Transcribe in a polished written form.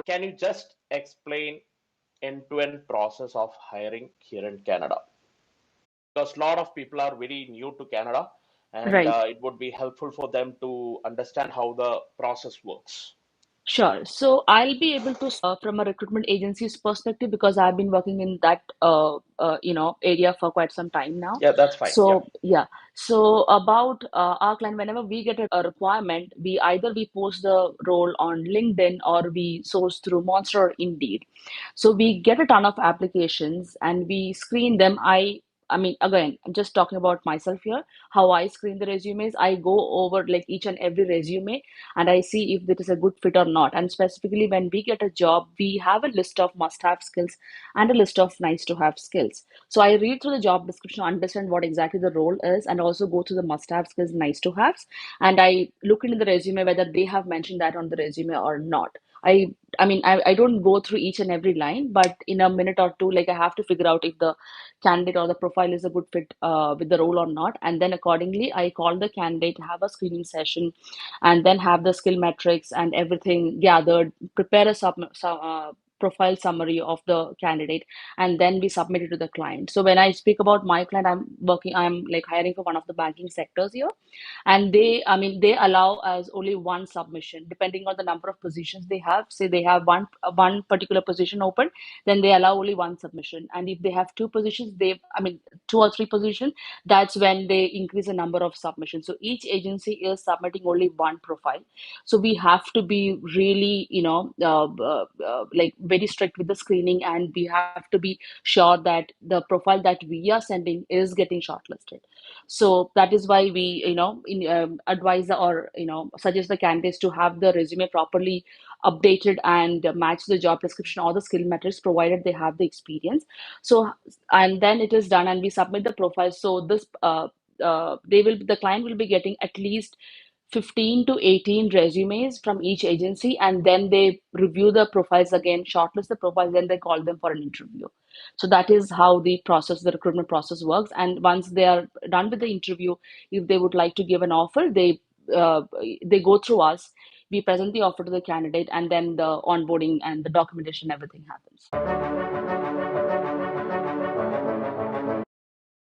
Can you just explain end-to-end process of hiring here in Canada? Because a lot of people are very new to Canada, and Right. it would be helpful for them to understand how the process works. Sure. So I'll be able to from a recruitment agency's perspective because I've been working in that area for quite some time now. Yeah, that's fine. Yeah. So yeah. So about our client, whenever we get a requirement, we either we post the role on LinkedIn or we source through Monster or Indeed. So we get a ton of applications and we screen them. I mean, again, I'm just talking about myself here. How I screen the resumes, I go over like each and every resume and I see if it is a good fit or not. And specifically, when we get a job, we have a list of must have skills and a list of nice to have skills. So I read through the job description, understand what exactly the role is, and also go through the must have skills, nice to haves. And I look into the resume whether they have mentioned that on the resume or not. I don't go through each and every line, but in a minute or two, like I have to figure out if the candidate or the profile is a good fit with the role or not. And then accordingly, I call the candidate, have a screening session, and then have the skill metrics and everything gathered, prepare a profile summary of the candidate, and then we submit it to the client. So when I speak about my client, I'm like hiring for one of the banking sectors here, and they allow us only one submission depending on the number of positions they have. Say they have one particular position open, then they allow only one submission. And if they have two positions, two or three positions, that's when they increase the number of submissions. So each agency is submitting only one profile. So we have to be really, like very strict with the screening, and we have to be sure that the profile that we are sending is getting shortlisted. So that is why we, advise or, suggest the candidates to have the resume properly updated and match the job description or the skill metrics provided they have the experience. So, and then it is done and we submit the profile. So the client will be getting at least 15 to 18 resumes from each agency, and then they review the profiles again, shortlist the profiles, then they call them for an interview. So that is how the recruitment process works. And once they are done with the interview, if they would like to give an offer, uh, they go through us. We present the offer to the candidate, and then the onboarding and the documentation, everything happens.